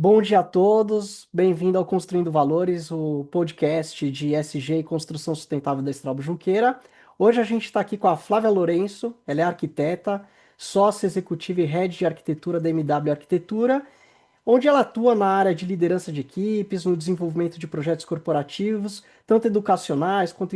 Bom dia a todos, bem-vindo ao Construindo Valores, o podcast de ESG e Construção Sustentável da Straubo Junqueira. Hoje a gente está aqui com a Flávia Lourenço, ela é arquiteta, sócia executiva e head de arquitetura da MW Arquitetura, onde ela atua na área de liderança de equipes, no desenvolvimento de projetos corporativos, tanto educacionais quanto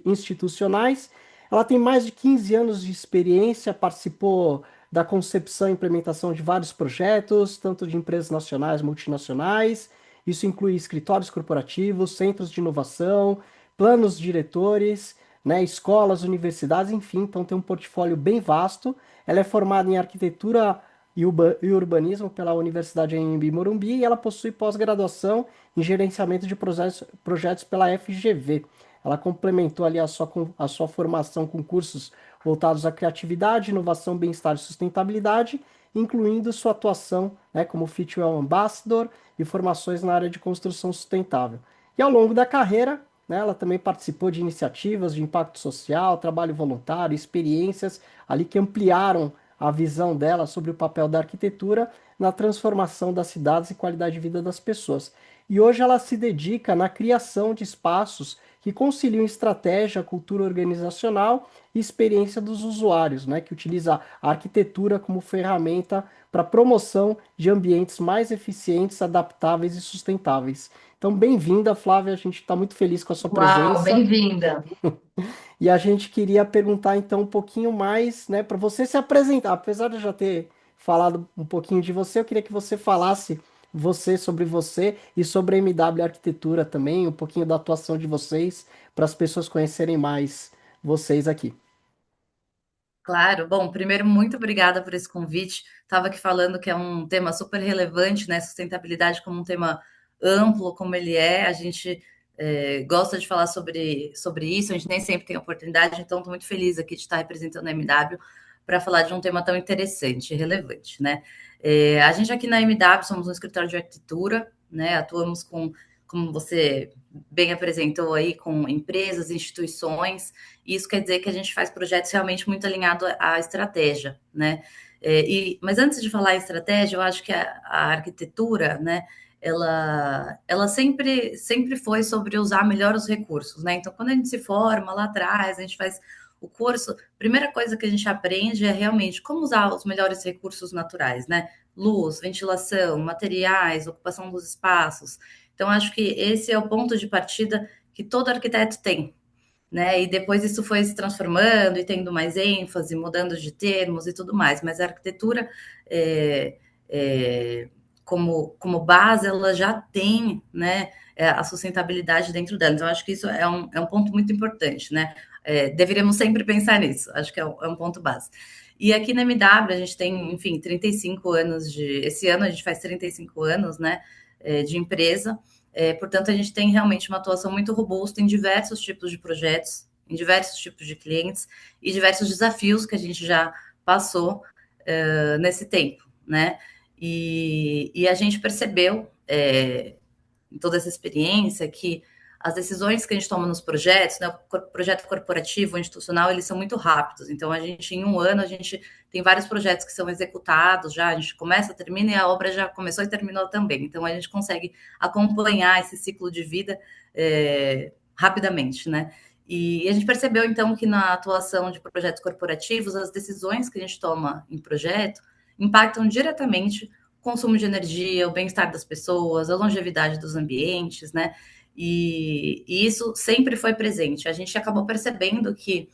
institucionais. Ela tem mais de 15 anos de experiência, participou da concepção e implementação de vários projetos, tanto de empresas nacionais, multinacionais. Isso inclui escritórios corporativos, centros de inovação, planos diretores, né, escolas, universidades, enfim, então tem um portfólio bem vasto. Ela é formada em arquitetura e urbanismo pela Universidade Anhembi Morumbi e ela possui pós-graduação em gerenciamento de projetos pela FGV. Ela complementou ali a sua formação com cursos voltados à criatividade, inovação, bem-estar e sustentabilidade, incluindo sua atuação, né, como Fitwel Ambassador e formações na área de construção sustentável. E ao longo da carreira, né, ela também participou de iniciativas de impacto social, trabalho voluntário, experiências ali que ampliaram a visão dela sobre o papel da arquitetura na transformação das cidades e qualidade de vida das pessoas. E hoje ela se dedica na criação de espaços que conciliam estratégia, cultura organizacional e experiência dos usuários, né, que utiliza a arquitetura como ferramenta para promoção de ambientes mais eficientes, adaptáveis e sustentáveis. Então, bem-vinda, Flávia, a gente está muito feliz com a sua Uau, presença. bem-vinda. E a gente queria perguntar então um pouquinho mais, né, para você se apresentar. Apesar de eu já ter falado um pouquinho de você, eu queria que você falasse sobre você e sobre a MW Arquitetura também, um pouquinho da atuação de vocês, para as pessoas conhecerem mais vocês aqui. Claro, bom, primeiro, muito obrigada por esse convite. Estava aqui falando que é um tema super relevante, né? Sustentabilidade como um tema amplo, como ele é. A gente gosta de falar sobre isso, a gente nem sempre tem oportunidade, então estou muito feliz aqui de estar representando a MW para falar de um tema tão interessante e relevante, né? A gente aqui na MW somos um escritório de arquitetura, né? Atuamos com, como você bem apresentou aí, com empresas, instituições. Isso quer dizer que a gente faz projetos realmente muito alinhados à estratégia, né? Mas antes de falar em estratégia, eu acho que a arquitetura, né, ela sempre foi sobre usar melhor os recursos, né? Então, quando a gente se forma lá atrás, a gente faz o curso, a primeira coisa que a gente aprende é realmente como usar os melhores recursos naturais, né? Luz, ventilação, materiais, ocupação dos espaços. Então, acho que esse é o ponto de partida que todo arquiteto tem, né? E depois isso foi se transformando e tendo mais ênfase, mudando de termos e tudo mais. Mas a arquitetura, é, é, como base, ela já tem, né, a sustentabilidade dentro dela. Então, acho que isso é um ponto muito importante, né? Deveríamos sempre pensar nisso. Acho que é um ponto base. E aqui na MW a gente tem, enfim, 35 anos de. Esse ano a gente faz 35 anos, né, de empresa. Portanto, a gente tem realmente uma atuação muito robusta em diversos tipos de projetos, em diversos tipos de clientes e diversos desafios que a gente já passou nesse tempo, né? E a gente percebeu, em toda essa experiência, que as decisões que a gente toma nos projetos, né, o projeto corporativo, institucional, eles são muito rápidos. Então, a gente, em um ano, a gente tem vários projetos que são executados já, a gente começa, termina e a obra já começou e terminou também. Então, a gente consegue acompanhar esse ciclo de vida rapidamente, né? E a gente percebeu, então, que na atuação de projetos corporativos, as decisões que a gente toma em projeto impactam diretamente o consumo de energia, o bem-estar das pessoas, a longevidade dos ambientes, né? E isso sempre foi presente. A gente acabou percebendo que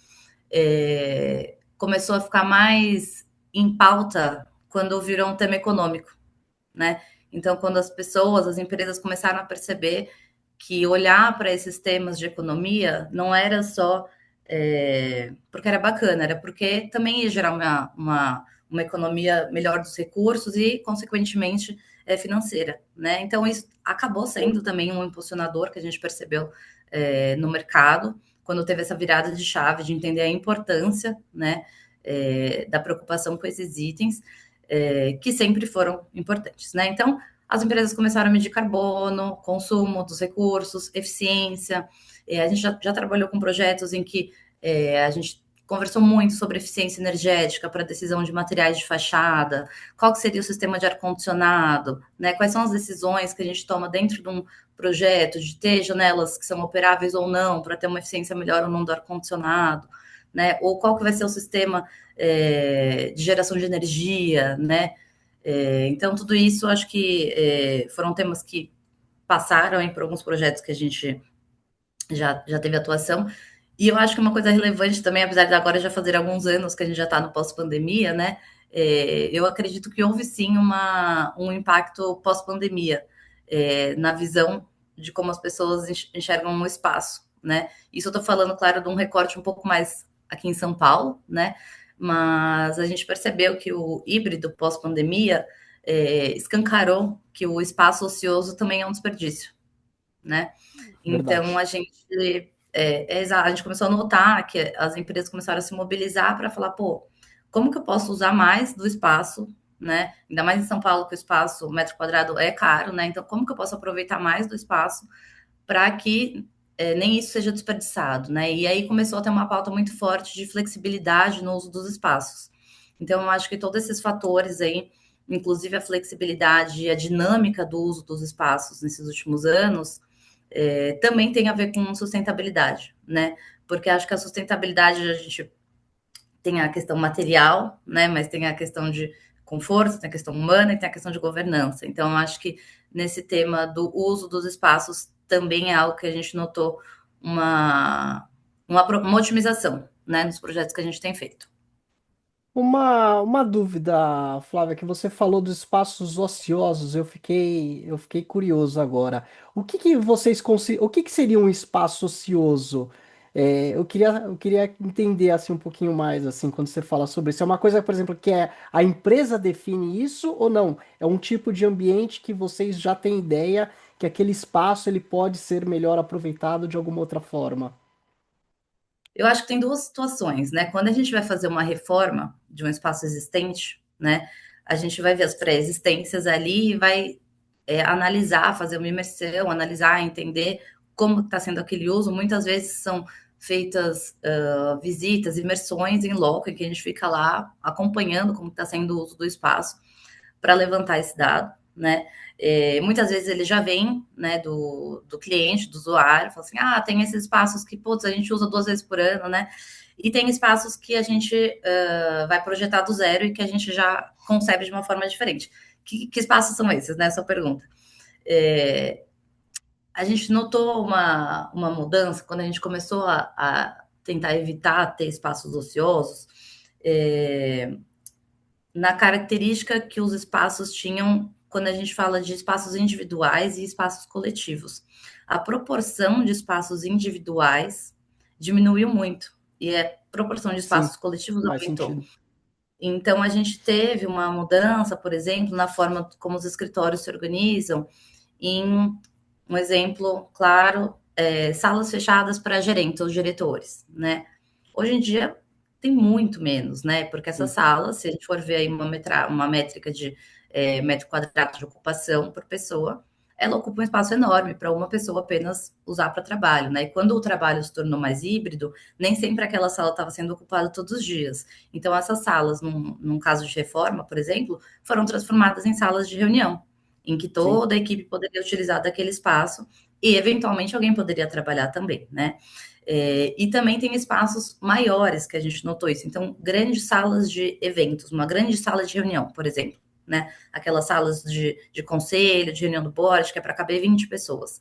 começou a ficar mais em pauta quando virou um tema econômico, né? Então, quando as pessoas, as empresas começaram a perceber que olhar para esses temas de economia não era só porque era bacana, era porque também ia gerar uma economia melhor dos recursos e, consequentemente, financeira, né? Então, isso acabou sendo também um impulsionador que a gente percebeu no mercado, quando teve essa virada de chave de entender a importância, né, da preocupação com esses itens, que sempre foram importantes, né? Então, as empresas começaram a medir carbono, consumo dos recursos, eficiência. A gente já trabalhou com projetos em que a gente conversou muito sobre eficiência energética para decisão de materiais de fachada, qual que seria o sistema de ar-condicionado, né? Quais são as decisões que a gente toma dentro de um projeto, de ter janelas que são operáveis ou não, para ter uma eficiência melhor ou não do ar-condicionado, né? Ou qual que vai ser o sistema de geração de energia, né? Então, tudo isso, acho que foram temas que passaram por alguns projetos que a gente já teve atuação. E eu acho que uma coisa relevante também, apesar de agora já fazer alguns anos que a gente já está no pós-pandemia, né? Eu acredito que houve sim um impacto pós-pandemia na visão de como as pessoas enxergam o espaço, né? Isso eu estou falando, claro, de um recorte um pouco mais aqui em São Paulo, né? Mas a gente percebeu que o híbrido pós-pandemia escancarou que o espaço ocioso também é um desperdício, né? Então Verdade. a gente começou a notar que as empresas começaram a se mobilizar para falar, pô, como que eu posso usar mais do espaço, né? Ainda mais em São Paulo, que o espaço, o metro quadrado é caro, né? Então, como que eu posso aproveitar mais do espaço para que nem isso seja desperdiçado, né? E aí começou a ter uma pauta muito forte de flexibilidade no uso dos espaços. Então, eu acho que todos esses fatores aí, inclusive a flexibilidade e a dinâmica do uso dos espaços nesses últimos anos, também tem a ver com sustentabilidade, né? Porque acho que a sustentabilidade a gente tem a questão material, né? Mas tem a questão de conforto, tem a questão humana e tem a questão de governança. Então, acho que nesse tema do uso dos espaços também é algo que a gente notou uma otimização, né? Nos projetos que a gente tem feito. Uma dúvida, Flávia, que você falou dos espaços ociosos, eu fiquei curioso agora. O que que seria um espaço ocioso? Eu queria entender assim um pouquinho mais assim quando você fala sobre isso. É uma coisa, por exemplo, que a empresa define isso ou não? É um tipo de ambiente que vocês já têm ideia que aquele espaço ele pode ser melhor aproveitado de alguma outra forma? Eu acho que tem duas situações, né? Quando a gente vai fazer uma reforma de um espaço existente, né? A gente vai ver as pré-existências ali e vai analisar, fazer uma imersão, analisar, entender como está sendo aquele uso. Muitas vezes são feitas visitas, imersões em loco, em que a gente fica lá acompanhando como está sendo o uso do espaço para levantar esse dado, né? Muitas vezes ele já vem, né, do cliente, do usuário, fala assim, tem esses espaços que, putz, a gente usa 2 vezes por ano, né? E tem espaços que a gente vai projetar do zero e que a gente já concebe de uma forma diferente. Que espaços são esses, né? Essa pergunta. É, a gente notou uma mudança quando a gente começou a tentar evitar ter espaços ociosos, é, na característica que os espaços tinham quando a gente fala de espaços individuais e espaços coletivos. A proporção de espaços individuais diminuiu muito e a proporção de Sim, espaços coletivos faz aumentou. sentido. Então, a gente teve uma mudança, por exemplo, na forma como os escritórios se organizam, em um exemplo claro, salas fechadas para gerentes ou diretores, né? Hoje em dia tem muito menos, né? Porque essas Sim. salas, se a gente for ver aí uma métrica de metro quadrado de ocupação por pessoa, ela ocupa um espaço enorme para uma pessoa apenas usar para trabalho, né? E quando o trabalho se tornou mais híbrido, nem sempre aquela sala estava sendo ocupada todos os dias. Então, essas salas, num caso de reforma, por exemplo, foram transformadas em salas de reunião, em que Sim. toda a equipe poderia utilizar daquele espaço e, eventualmente, alguém poderia trabalhar também, né? E também tem espaços maiores que a gente notou isso. Então, grandes salas de eventos, uma grande sala de reunião, por exemplo, né? Aquelas salas de conselho, de reunião do board, que é para caber 20 pessoas.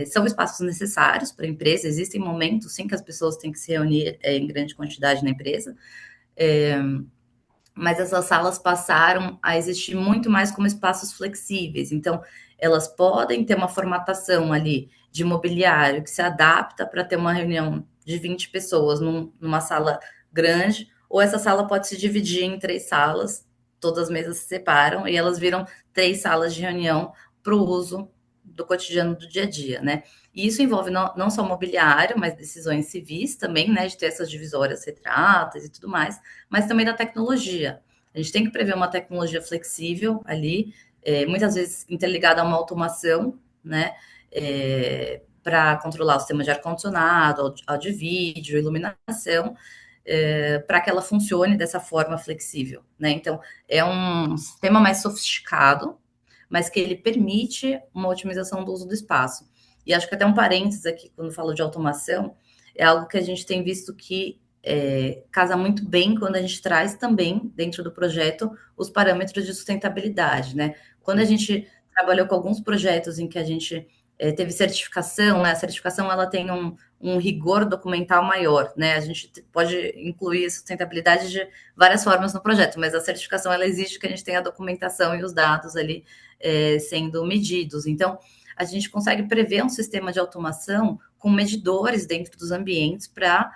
São espaços necessários para a empresa, existem momentos, sim, que as pessoas têm que se reunir em grande quantidade na empresa, é, mas essas salas passaram a existir muito mais como espaços flexíveis. Então, elas podem ter uma formatação ali de mobiliário que se adapta para ter uma reunião de 20 pessoas numa sala grande, ou essa sala pode se dividir em 3 salas, todas as mesas se separam e elas viram 3 salas de reunião para o uso do cotidiano do dia a dia, né? E isso envolve não só mobiliário, mas decisões civis também, né? De ter essas divisórias retratas e tudo mais, mas também da tecnologia. A gente tem que prever uma tecnologia flexível ali, muitas vezes interligada a uma automação, né? Para controlar o sistema de ar-condicionado, áudio, vídeo, iluminação. para que ela funcione dessa forma flexível, né? Então, é um sistema mais sofisticado, mas que ele permite uma otimização do uso do espaço. E acho que até um parênteses aqui, quando falo de automação, é algo que a gente tem visto que casa muito bem quando a gente traz também, dentro do projeto, os parâmetros de sustentabilidade, né? Quando a gente trabalhou com alguns projetos em que a gente teve certificação, né? A certificação ela tem um rigor documental maior, né? A gente pode incluir sustentabilidade de várias formas no projeto, mas a certificação ela exige que a gente tenha a documentação e os dados ali sendo medidos. Então, a gente consegue prever um sistema de automação com medidores dentro dos ambientes para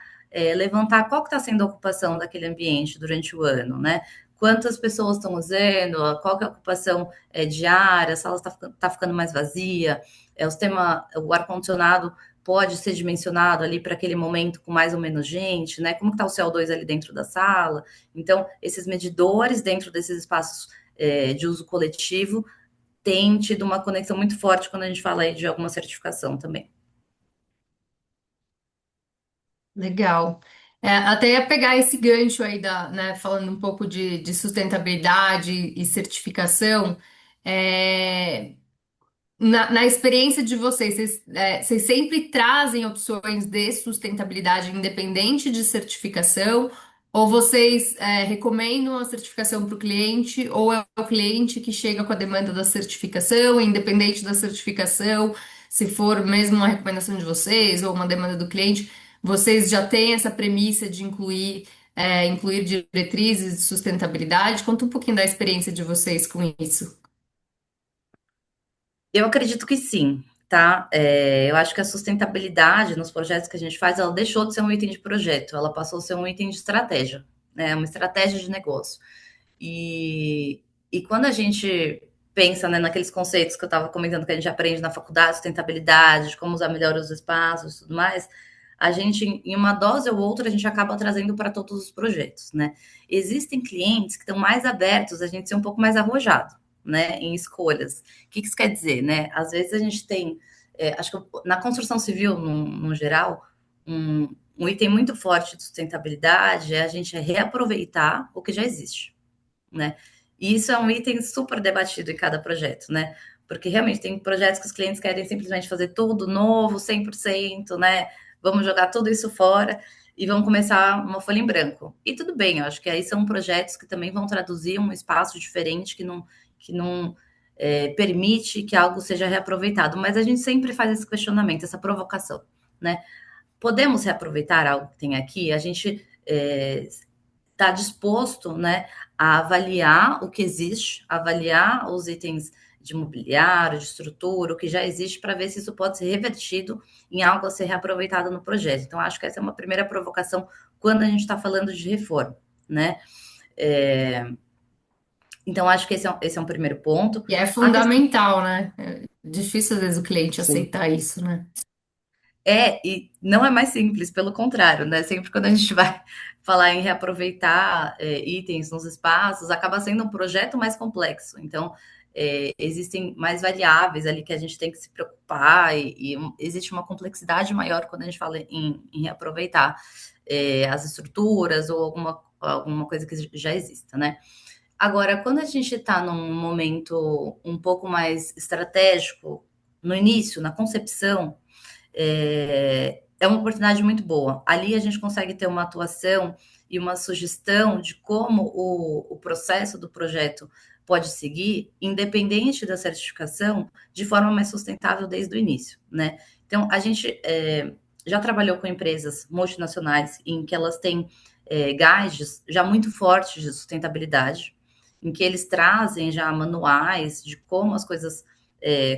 levantar qual que está sendo a ocupação daquele ambiente durante o ano, né? Quantas pessoas estão usando, qual que é a ocupação diária, a sala está ficando mais vazia, o ar-condicionado pode ser dimensionado ali para aquele momento com mais ou menos gente, né? Como está o CO2 ali dentro da sala? Então, esses medidores dentro desses espaços de uso coletivo têm tido uma conexão muito forte quando a gente fala aí de alguma certificação também. Legal. Até ia pegar esse gancho aí né, falando um pouco de sustentabilidade e certificação. É, na experiência de vocês, vocês sempre trazem opções de sustentabilidade independente de certificação? Ou vocês recomendam a certificação para o cliente, ou é o cliente que chega com a demanda da certificação, independente da certificação, se for mesmo uma recomendação de vocês ou uma demanda do cliente, vocês já têm essa premissa de incluir diretrizes de sustentabilidade? Conta um pouquinho da experiência de vocês com isso. Eu acredito que sim, tá? Eu acho que a sustentabilidade nos projetos que a gente faz, ela deixou de ser um item de projeto, ela passou a ser um item de estratégia, né? Uma estratégia de negócio. E, e quando a gente pensa, né, naqueles conceitos que eu estava comentando que a gente aprende na faculdade, sustentabilidade, de como usar melhor os espaços e tudo mais, a gente, em uma dose ou outra, a gente acaba trazendo para todos os projetos, né? Existem clientes que estão mais abertos a gente ser um pouco mais arrojado, né, em escolhas. O que isso quer dizer, né? Às vezes a gente tem, acho que na construção civil, no geral, um item muito forte de sustentabilidade é a gente reaproveitar o que já existe, né? E isso é um item super debatido em cada projeto, né? Porque realmente tem projetos que os clientes querem simplesmente fazer tudo novo, 100%, né? Vamos jogar tudo isso fora e vamos começar uma folha em branco. E tudo bem, eu acho que aí são projetos que também vão traduzir um espaço diferente que não permite que algo seja reaproveitado. Mas a gente sempre faz esse questionamento, essa provocação, né? Podemos reaproveitar algo que tem aqui? A gente está disposto, né, a avaliar o que existe, avaliar os itens de mobiliário, de estrutura, o que já existe, para ver se isso pode ser revertido em algo a ser reaproveitado no projeto. Então, acho que essa é uma primeira provocação quando a gente está falando de reforma, né? É, então, acho que esse é um primeiro ponto. E é A questão fundamental, né? É difícil às vezes o cliente Sim. aceitar isso, né? e não é mais simples, pelo contrário, né? Sempre quando a gente vai falar em reaproveitar itens nos espaços, acaba sendo um projeto mais complexo. Então, existem mais variáveis ali que a gente tem que se preocupar e existe uma complexidade maior quando a gente fala em reaproveitar as estruturas ou alguma coisa que já exista, né? Agora, quando a gente está num momento um pouco mais estratégico, no início, na concepção, é uma oportunidade muito boa. Ali a gente consegue ter uma atuação e uma sugestão de como o processo do projeto pode seguir, independente da certificação, de forma mais sustentável desde o início, né? Então, a gente já trabalhou com empresas multinacionais em que elas têm gages já muito fortes de sustentabilidade, em que eles trazem já manuais de como as coisas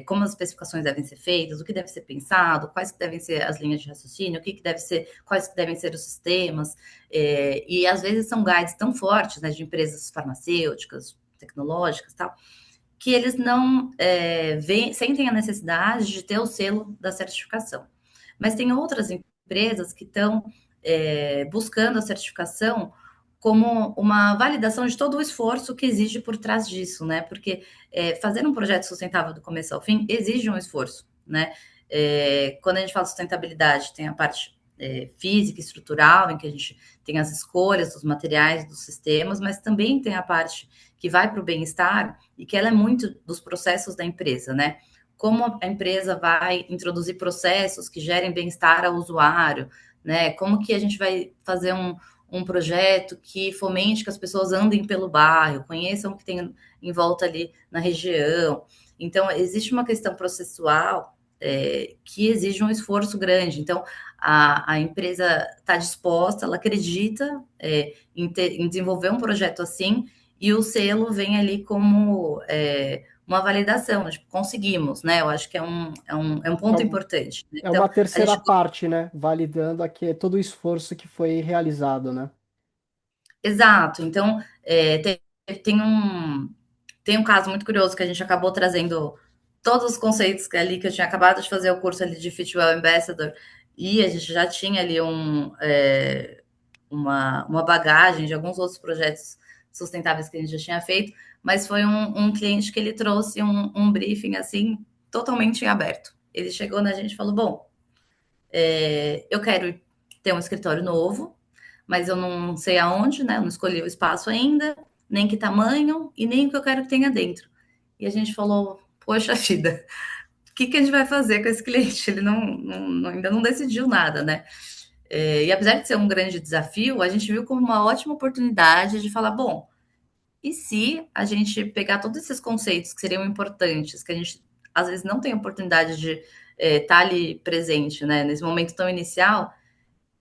como as especificações devem ser feitas, o que deve ser pensado, quais que devem ser as linhas de raciocínio, o que deve ser, quais que devem ser os sistemas, e às vezes são guides tão fortes, né, de empresas farmacêuticas, tecnológicas, tal, que eles não sentem a necessidade de ter o selo da certificação. Mas tem outras empresas que estão buscando a certificação como uma validação de todo o esforço que exige por trás disso, né? Porque fazer um projeto sustentável do começo ao fim exige um esforço, né? Quando a gente fala sustentabilidade, tem a parte física, estrutural, em que a gente tem as escolhas dos materiais, dos sistemas, mas também tem a parte que vai para o bem-estar e que ela é muito dos processos da empresa, né? Como a empresa vai introduzir processos que gerem bem-estar ao usuário, né? Como que a gente vai fazer um projeto que fomente que as pessoas andem pelo bairro, conheçam o que tem em volta ali na região. Então, existe uma questão processual que exige um esforço grande. Então, a empresa está disposta, ela acredita em desenvolver um projeto assim, e o selo vem ali como uma validação, tipo, conseguimos, né? Eu acho que é um É, ponto importante. é Então, uma a terceira gente parte, né? Validando aqui todo o esforço que foi realizado, né? exato. Então, tem um caso muito curioso que a gente acabou trazendo todos os conceitos que ali que eu tinha acabado de fazer o curso ali de Fitwel Ambassador e a gente já tinha ali uma bagagem de alguns outros projetos sustentáveis que a gente já tinha feito, mas foi um cliente que ele trouxe um briefing assim totalmente em aberto. Ele chegou na gente e falou: bom, eu quero ter um escritório novo, mas eu não sei aonde, né? Eu não escolhi o espaço ainda, nem que tamanho e nem o que eu quero que tenha dentro. E a gente falou, poxa vida, o que a gente vai fazer com esse cliente? Ele ainda não decidiu nada, né? E apesar de ser um grande desafio, a gente viu como uma ótima oportunidade de falar, bom, e se a gente pegar todos esses conceitos que seriam importantes, que a gente às vezes não tem oportunidade de estar ali presente, né, nesse momento tão inicial,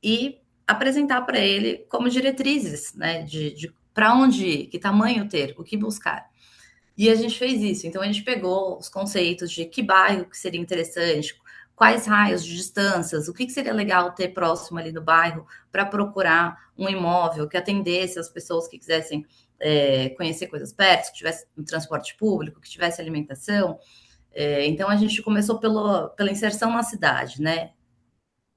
e apresentar para ele como diretrizes, né, de para onde ir, que tamanho ter, o que buscar. E a gente fez isso. Então a gente pegou os conceitos de que bairro que seria interessante, quais raios de distâncias, o que seria legal ter próximo ali do bairro para procurar um imóvel que atendesse as pessoas que quisessem conhecer coisas perto, que tivesse um transporte público, que tivesse alimentação. Então a gente começou pela inserção na cidade, né?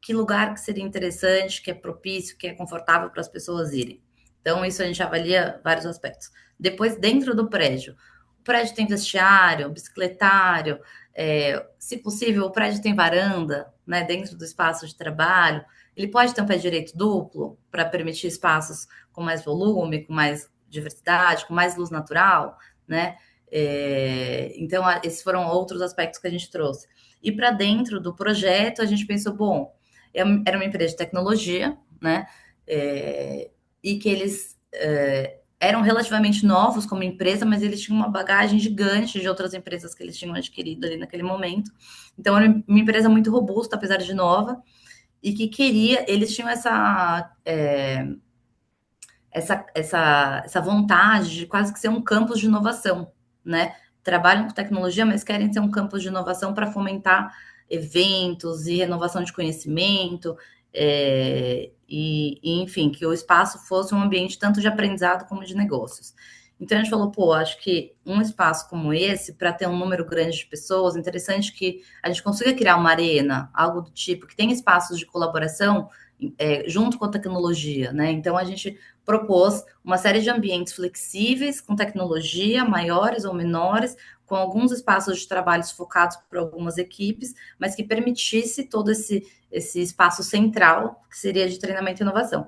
Que lugar que seria interessante, que é propício, que é confortável para as pessoas irem. Então, isso a gente avalia vários aspectos. Depois, dentro do prédio, o prédio tem vestiário, bicicletário, se possível, o prédio tem varanda, né, dentro do espaço de trabalho. Ele pode ter um pé direito duplo para permitir espaços com mais volume, com mais diversidade, com mais luz natural, né? Então, esses foram outros aspectos que a gente trouxe. E para dentro do projeto, a gente pensou, bom, era uma empresa de tecnologia, né? E que eles eram relativamente novos como empresa, mas eles tinham uma bagagem gigante de outras empresas que eles tinham adquirido ali naquele momento. Então, era uma empresa muito robusta, apesar de nova, e que eles tinham essa vontade de quase que ser um campus de inovação, né? Trabalham com tecnologia, mas querem ser um campus de inovação para fomentar eventos e renovação de conhecimento, enfim, que o espaço fosse um ambiente tanto de aprendizado como de negócios. Então a gente falou, pô, acho que um espaço como esse, para ter um número grande de pessoas, interessante que a gente consiga criar uma arena, algo do tipo, que tem espaços de colaboração junto com a tecnologia, né? Então a gente propôs uma série de ambientes flexíveis, com tecnologia, maiores ou menores, com alguns espaços de trabalho focados por algumas equipes, mas que permitisse todo esse espaço central, que seria de treinamento e inovação.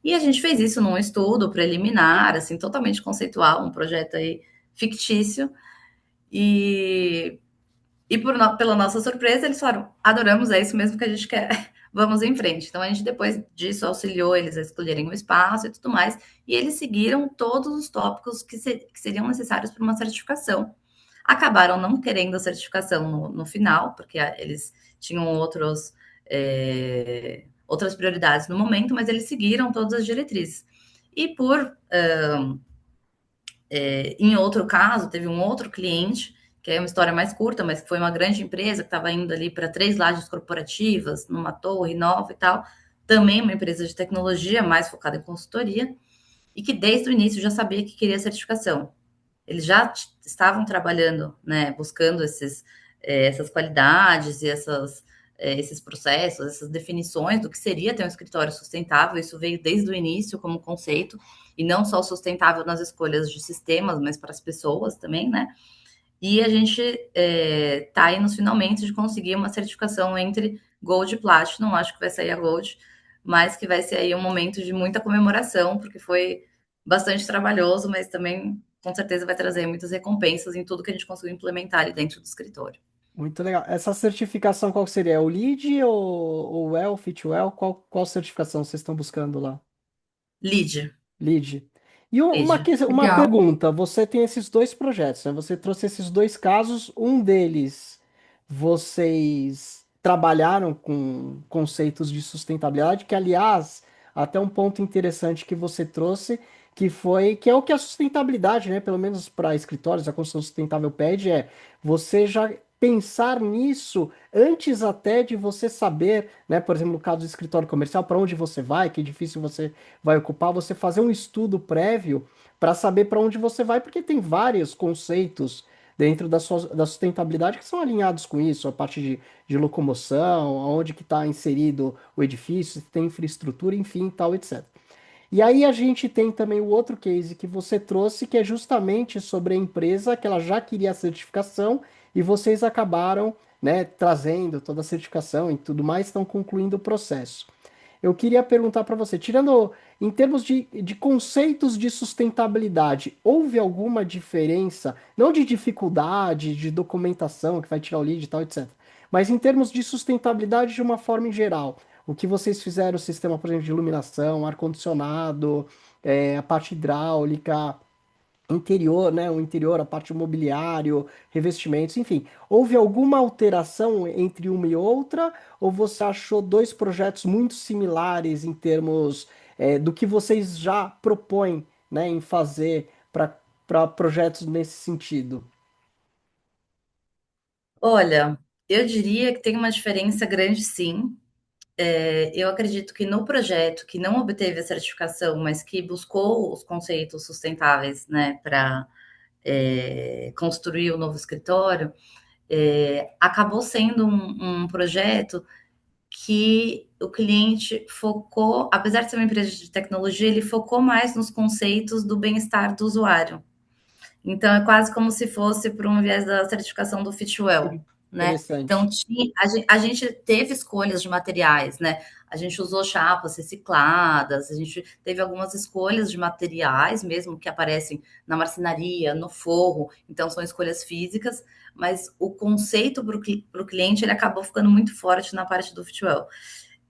E a gente fez isso num estudo preliminar, assim, totalmente conceitual, um projeto aí fictício, e pela nossa surpresa, eles falaram: adoramos, é isso mesmo que a gente quer, vamos em frente. Então, a gente, depois disso, auxiliou eles a escolherem o espaço e tudo mais, e eles seguiram todos os tópicos que seriam necessários para uma certificação. Acabaram não querendo a certificação no final, porque eles tinham outras prioridades no momento, mas eles seguiram todas as diretrizes. E em outro caso, teve um outro cliente, que é uma história mais curta, mas que foi uma grande empresa que estava indo ali para 3 lajes corporativas, numa torre nova e tal, também uma empresa de tecnologia, mais focada em consultoria, e que desde o início já sabia que queria certificação. Eles já estavam trabalhando, né, buscando essas qualidades e esses processos, essas definições do que seria ter um escritório sustentável. Isso veio desde o início como conceito, e não só sustentável nas escolhas de sistemas, mas para as pessoas também, né? E a gente está aí nos finalmente de conseguir uma certificação entre Gold e Platinum, acho que vai sair a Gold, mas que vai ser aí um momento de muita comemoração, porque foi bastante trabalhoso, mas também com certeza vai trazer muitas recompensas em tudo que a gente conseguiu implementar ali dentro do escritório. Muito legal. Essa certificação qual que seria? É o LEED ou WELL, Fitwel? Qual certificação vocês estão buscando lá? Lead, Lead. E lead. uma Legal. pergunta: você tem esses dois projetos, né? Você trouxe esses dois casos, um deles vocês trabalharam com conceitos de sustentabilidade, que, aliás, até um ponto interessante que você trouxe, que é o que a sustentabilidade, né? Pelo menos para escritórios, a construção sustentável pede, é você já pensar nisso antes até de você saber, né? Por exemplo, no caso do escritório comercial, para onde você vai, que edifício você vai ocupar, você fazer um estudo prévio para saber para onde você vai, porque tem vários conceitos dentro da sustentabilidade que são alinhados com isso, a parte de locomoção, aonde que está inserido o edifício, se tem infraestrutura, enfim, tal, etc. E aí a gente tem também o outro case que você trouxe, que é justamente sobre a empresa que ela já queria a certificação e vocês acabaram, né, trazendo toda a certificação e tudo mais, estão concluindo o processo. Eu queria perguntar para você, tirando em termos de conceitos de sustentabilidade, houve alguma diferença, não de dificuldade, de documentação, que vai tirar o lead e tal, etc., mas em termos de sustentabilidade de uma forma em geral? O que vocês fizeram, o sistema, por exemplo, de iluminação, ar-condicionado, a parte hidráulica, interior, né? O interior, a parte mobiliário, revestimentos, enfim. Houve alguma alteração entre uma e outra? Ou você achou dois projetos muito similares em termos, do que vocês já propõem, né, em fazer para projetos nesse sentido? Olha, eu diria que tem uma diferença grande, sim. Eu acredito que no projeto que não obteve a certificação, mas que buscou os conceitos sustentáveis, né, para construir o novo escritório, acabou sendo um projeto que o cliente focou, apesar de ser uma empresa de tecnologia, ele focou mais nos conceitos do bem-estar do usuário. Então, é quase como se fosse por um viés da certificação do Fitwell, né? Então, Interessante. a gente teve escolhas de materiais, né? A gente usou chapas recicladas, a gente teve algumas escolhas de materiais mesmo que aparecem na marcenaria, no forro, então são escolhas físicas, mas o conceito para o cliente ele acabou ficando muito forte na parte do Fitwell.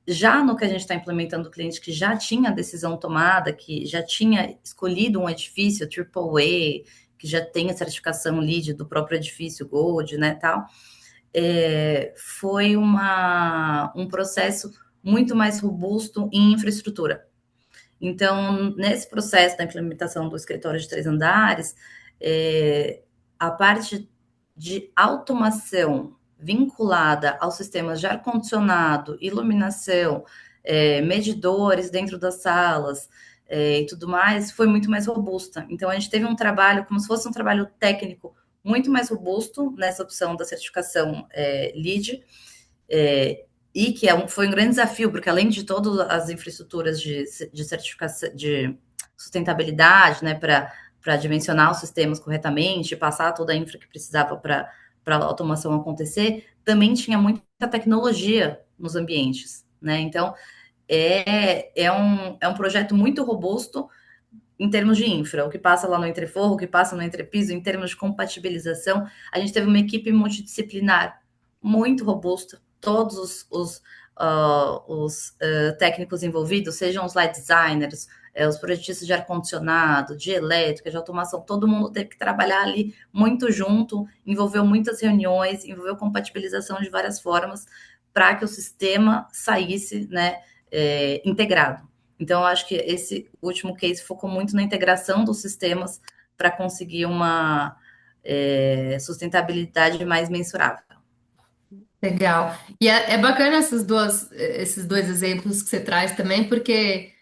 Já no que a gente está implementando o cliente que já tinha a decisão tomada, que já tinha escolhido um edifício AAA, que já tem a certificação LEED do próprio edifício Gold, né, tal, foi um processo muito mais robusto em infraestrutura. Então, nesse processo da implementação do escritório de 3 andares, a parte de automação vinculada aos sistemas de ar-condicionado, iluminação, medidores dentro das salas e tudo mais, foi muito mais robusta. Então, a gente teve um trabalho, como se fosse um trabalho técnico muito mais robusto nessa opção da certificação LEED, e que foi um grande desafio, porque além de todas as infraestruturas de certificação, de sustentabilidade, né, para dimensionar os sistemas corretamente, passar toda a infra que precisava para a automação acontecer, também tinha muita tecnologia nos ambientes, né? Então, é um projeto muito robusto em termos de infra, o que passa lá no entreforro, o que passa no entrepiso, em termos de compatibilização, a gente teve uma equipe multidisciplinar muito robusta, todos técnicos envolvidos, sejam os light designers, os projetistas de ar-condicionado, de elétrica, de automação, todo mundo teve que trabalhar ali muito junto, envolveu muitas reuniões, envolveu compatibilização de várias formas para que o sistema saísse, né, integrado. Então, eu acho que esse último case focou muito na integração dos sistemas para conseguir uma sustentabilidade mais mensurável. Legal. E é bacana esses dois exemplos que você traz também, porque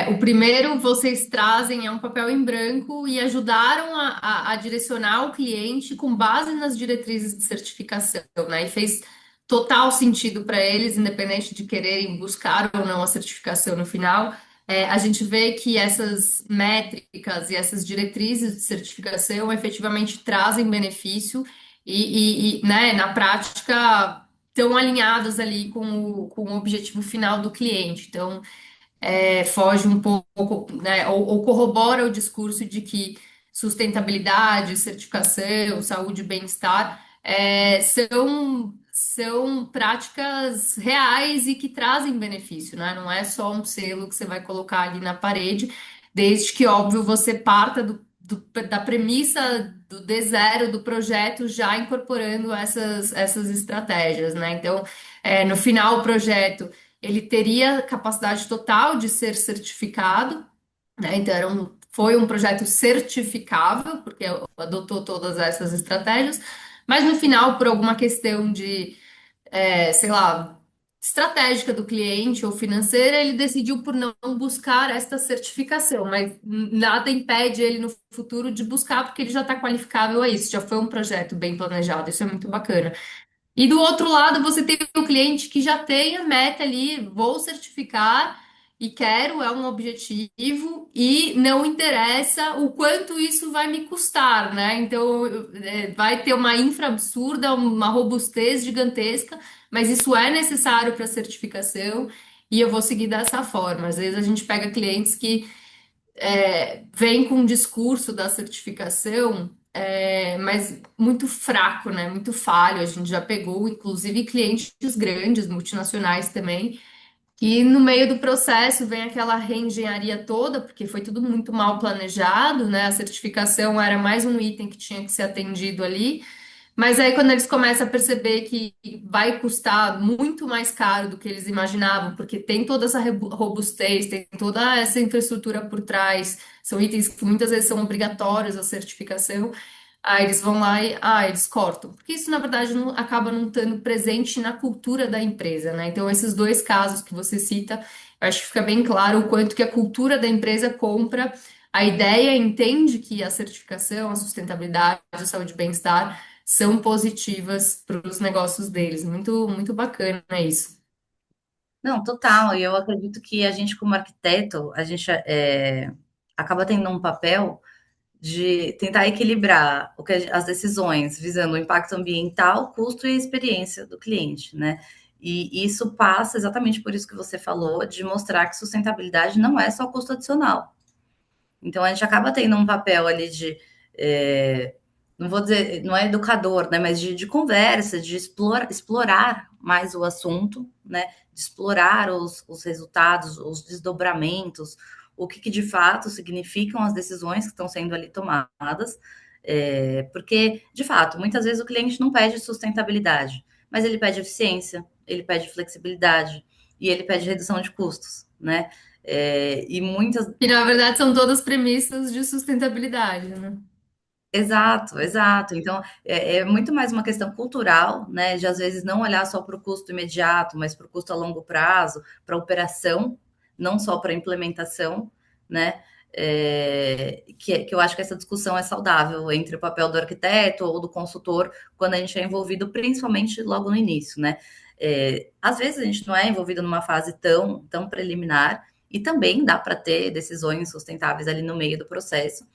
o primeiro vocês trazem é um papel em branco e ajudaram a direcionar o cliente com base nas diretrizes de certificação, né? E fez total sentido para eles, independente de quererem buscar ou não a certificação no final. A gente vê que essas métricas e essas diretrizes de certificação efetivamente trazem benefício né, na prática estão alinhados ali com o objetivo final do cliente. Então, foge um pouco, né, ou corrobora o discurso de que sustentabilidade, certificação, saúde e bem-estar são práticas reais e que trazem benefício, né? Não é só um selo que você vai colocar ali na parede, desde que, óbvio, você parta da premissa do D0 do projeto já incorporando essas estratégias, né? Então, no final, o projeto ele teria capacidade total de ser certificado, né? Então, foi um projeto certificável, porque adotou todas essas estratégias, mas no final, por alguma questão de, sei lá, estratégica do cliente ou financeira, ele decidiu por não buscar esta certificação, mas nada impede ele no futuro de buscar, porque ele já está qualificável a isso, já foi um projeto bem planejado, isso é muito bacana. E do outro lado, você tem o cliente que já tem a meta ali, vou certificar e quero, é um objetivo, e não interessa o quanto isso vai me custar, né? Então, vai ter uma infra absurda, uma robustez gigantesca, mas isso é necessário para a certificação e eu vou seguir dessa forma. Às vezes a gente pega clientes que vem com um discurso da certificação, mas muito fraco, né? Muito falho. A gente já pegou, inclusive, clientes grandes, multinacionais também, que no meio do processo vem aquela reengenharia toda, porque foi tudo muito mal planejado, né? A certificação era mais um item que tinha que ser atendido ali. Mas aí, quando eles começam a perceber que vai custar muito mais caro do que eles imaginavam, porque tem toda essa robustez, tem toda essa infraestrutura por trás, são itens que muitas vezes são obrigatórios a certificação, aí eles vão lá e eles cortam. Porque isso, na verdade, acaba não estando presente na cultura da empresa, né? Então, esses dois casos que você cita, eu acho que fica bem claro o quanto que a cultura da empresa compra a ideia, entende que a certificação, a sustentabilidade, a saúde e bem-estar são positivas para os negócios deles. Muito, muito bacana isso. Não, total. E eu acredito que a gente, como arquiteto, a gente acaba tendo um papel de tentar equilibrar as decisões visando o impacto ambiental, custo e a experiência do cliente, né? E isso passa exatamente por isso que você falou, de mostrar que sustentabilidade não é só custo adicional. Então a gente acaba tendo um papel ali de, não vou dizer, não é educador, né? Mas de conversa, de explorar mais o assunto, né? De explorar os resultados, os desdobramentos, o que de fato significam as decisões que estão sendo ali tomadas. Porque, de fato, muitas vezes o cliente não pede sustentabilidade, mas ele pede eficiência, ele pede flexibilidade e ele pede redução de custos, né? E muitas. E na verdade são todas premissas de sustentabilidade, né? Exato, exato. Então, é muito mais uma questão cultural, né? De às vezes não olhar só para o custo imediato, mas para o custo a longo prazo, para a operação, não só para a implementação, né? Que eu acho que essa discussão é saudável entre o papel do arquiteto ou do consultor quando a gente é envolvido, principalmente logo no início, né? Às vezes a gente não é envolvido numa fase tão preliminar, e também dá para ter decisões sustentáveis ali no meio do processo.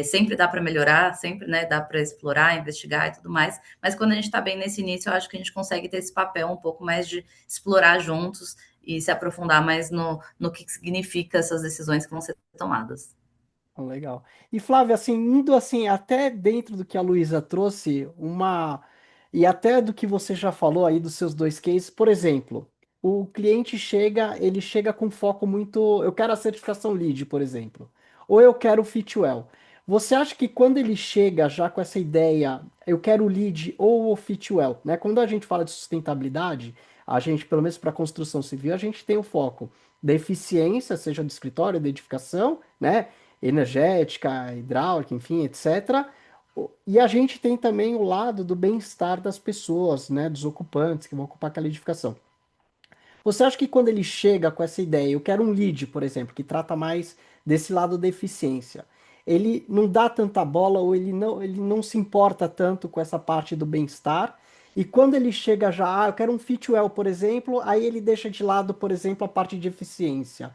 Sempre dá para melhorar, sempre, né, dá para explorar, investigar e tudo mais, mas quando a gente está bem nesse início, eu acho que a gente consegue ter esse papel um pouco mais de explorar juntos e se aprofundar mais no que significa essas decisões que vão ser tomadas. Legal. E Flávia, assim, indo assim, até dentro do que a Luísa trouxe, e até do que você já falou aí dos seus dois cases, por exemplo, o cliente chega, ele chega com foco muito, eu quero a certificação LEED, por exemplo, ou eu quero o Fitwel. Você acha que quando ele chega já com essa ideia, eu quero o LEED ou o Fitwel, né? Quando a gente fala de sustentabilidade, a gente, pelo menos para construção civil, a gente tem o foco da eficiência, seja do escritório, da edificação, né? Energética, hidráulica, enfim, etc. E a gente tem também o lado do bem-estar das pessoas, né, dos ocupantes que vão ocupar aquela edificação. Você acha que quando ele chega com essa ideia, eu quero um lead, por exemplo, que trata mais desse lado da eficiência, ele não dá tanta bola ou ele não se importa tanto com essa parte do bem-estar? E quando ele chega já, eu quero um Fitwel, por exemplo, aí ele deixa de lado, por exemplo, a parte de eficiência.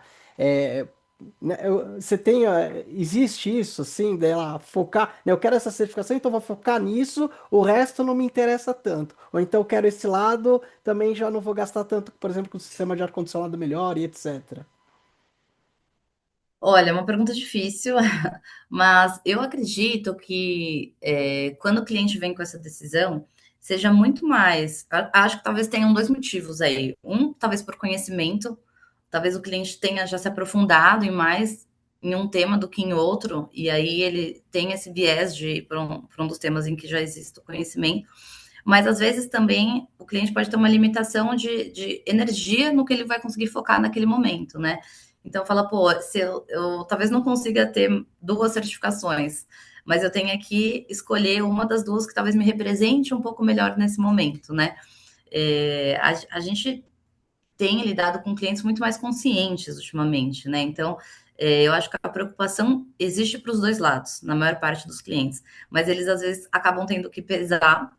né, você tem, existe isso, assim, dela focar, né, eu quero essa certificação, então vou focar nisso, o resto não me interessa tanto. Ou então eu quero esse lado, também já não vou gastar tanto, por exemplo, com o sistema de ar-condicionado melhor e etc. Olha, é uma pergunta difícil, mas eu acredito que quando o cliente vem com essa decisão, seja muito mais. Acho que talvez tenham dois motivos aí. Um, talvez por conhecimento, talvez o cliente tenha já se aprofundado em mais em um tema do que em outro, e aí ele tem esse viés de ir para um dos temas em que já existe o conhecimento. Mas às vezes também o cliente pode ter uma limitação de energia no que ele vai conseguir focar naquele momento, né? Então fala, pô, se eu talvez não consiga ter duas certificações, mas eu tenho aqui escolher uma das duas que talvez me represente um pouco melhor nesse momento, né? A gente tem lidado com clientes muito mais conscientes ultimamente, né? Então, eu acho que a preocupação existe para os dois lados, na maior parte dos clientes, mas eles às vezes acabam tendo que pesar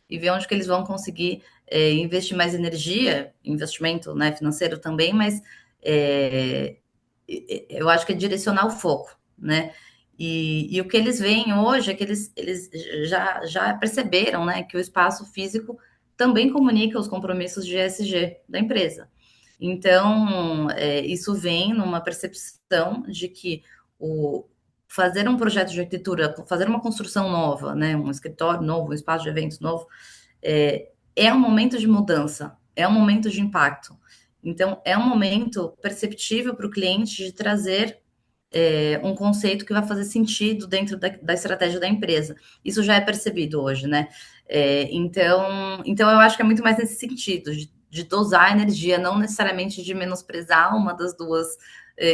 e ver onde que eles vão conseguir investir mais energia, investimento, né, financeiro também, mas é, eu acho que é direcionar o foco, né? E o que eles veem hoje é que eles já perceberam, né, que o espaço físico também comunica os compromissos de ESG da empresa. Então, isso vem numa percepção de que o fazer um projeto de arquitetura, fazer uma construção nova, né, um escritório novo, um espaço de eventos novo, é um momento de mudança, é um momento de impacto. Então, é um momento perceptível para o cliente de trazer um conceito que vai fazer sentido dentro da estratégia da empresa. Isso já é percebido hoje, né? Então eu acho que é muito mais nesse sentido, de dosar a energia, não necessariamente de menosprezar uma das duas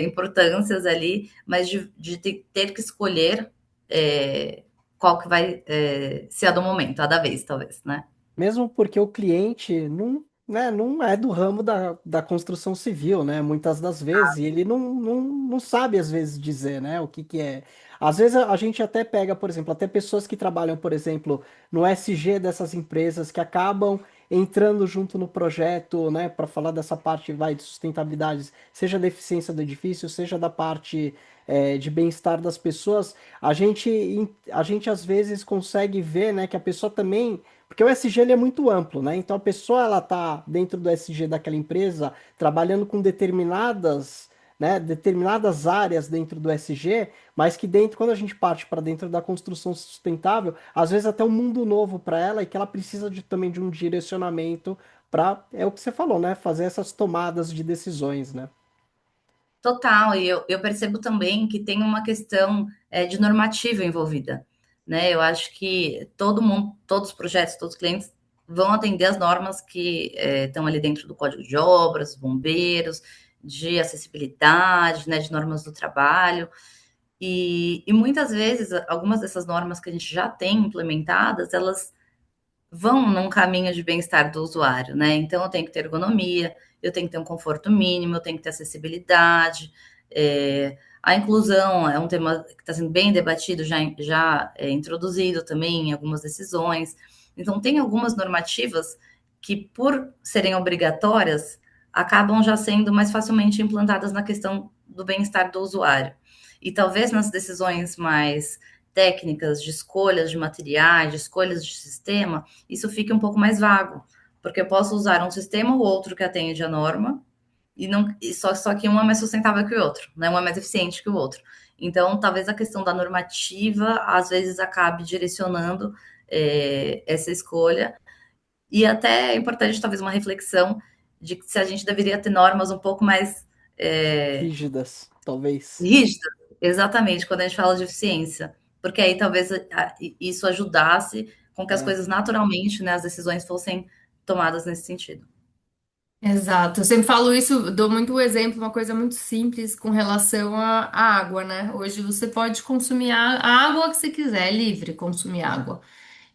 importâncias ali, mas de ter que escolher qual que vai ser a do momento, a da vez, talvez, né? Mesmo porque o cliente não, né, não é do ramo da construção civil, né? Muitas das vezes, e ele não sabe, às vezes, dizer, né, o que que é. Às vezes a gente até pega, por exemplo, até pessoas que trabalham, por exemplo, no SG dessas empresas que acabam entrando junto no projeto, né, para falar dessa parte, vai, de sustentabilidade, seja da eficiência do edifício, seja da parte, de bem-estar das pessoas, a gente às vezes consegue ver, né, que a pessoa também porque o SG ele é muito amplo, né? Então a pessoa ela tá dentro do SG daquela empresa trabalhando com determinadas, né, determinadas áreas dentro do SG, mas que dentro, quando a gente parte para dentro da construção sustentável, às vezes até um mundo novo para ela e que ela precisa também de um direcionamento para, é o que você falou, né? Fazer essas tomadas de decisões, né? Total, e eu percebo também que tem uma questão de normativa envolvida, né? Eu acho que todo mundo, todos os projetos, todos os clientes vão atender as normas que estão ali dentro do Código de Obras, bombeiros, de acessibilidade, né, de normas do trabalho, e muitas vezes algumas dessas normas que a gente já tem implementadas, elas vão num caminho de bem-estar do usuário, né? Então eu tenho que ter ergonomia, eu tenho que ter um conforto mínimo, eu tenho que ter acessibilidade. A inclusão é um tema que está sendo bem debatido, já introduzido também em algumas decisões. Então tem algumas normativas que, por serem obrigatórias, acabam já sendo mais facilmente implantadas na questão do bem-estar do usuário. E talvez nas decisões mais técnicas de escolhas de materiais, de escolhas de sistema, isso fica um pouco mais vago, porque eu posso usar um sistema ou outro que atende a norma, só que um é mais sustentável que o outro, né? Um é mais eficiente que o outro. Então, talvez a questão da normativa, às vezes, acabe direcionando essa escolha. E até é importante, talvez, uma reflexão de que se a gente deveria ter normas um pouco mais Rígidas, talvez. rígidas, exatamente, quando a gente fala de eficiência. Porque aí talvez isso ajudasse com que as É. coisas naturalmente, né, as decisões fossem tomadas nesse sentido. Exato. Eu sempre falo isso, dou muito exemplo, uma coisa muito simples com relação à água, né? Hoje você pode consumir a água que você quiser, é livre consumir água.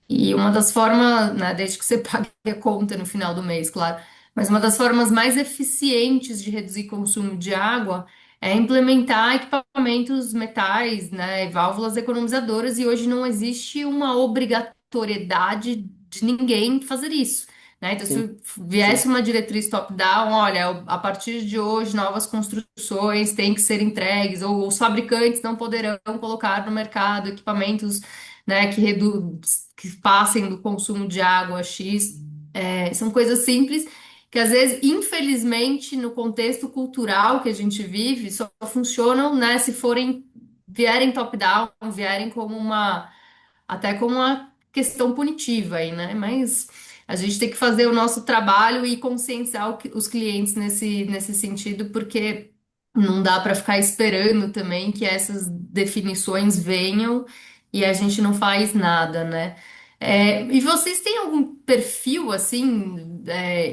E uma das formas, né, desde que você pague a conta no final do mês, claro, mas uma das formas mais eficientes de reduzir consumo de água é implementar equipamentos metais, né, e válvulas economizadoras, e hoje não existe uma obrigatoriedade de ninguém fazer isso. né? Então, Sim, se sim. viesse uma diretriz top-down, olha, a partir de hoje, novas construções têm que ser entregues, ou os fabricantes não poderão colocar no mercado equipamentos, né, que passem do consumo de água X. São coisas simples que, às vezes, infelizmente, no contexto cultural que a gente vive, só funcionam, né, se vierem top-down, vierem como até como uma questão punitiva aí, né? Mas a gente tem que fazer o nosso trabalho e conscienciar os clientes nesse sentido, porque não dá para ficar esperando também que essas definições venham e a gente não faz nada, né? E vocês têm algum perfil assim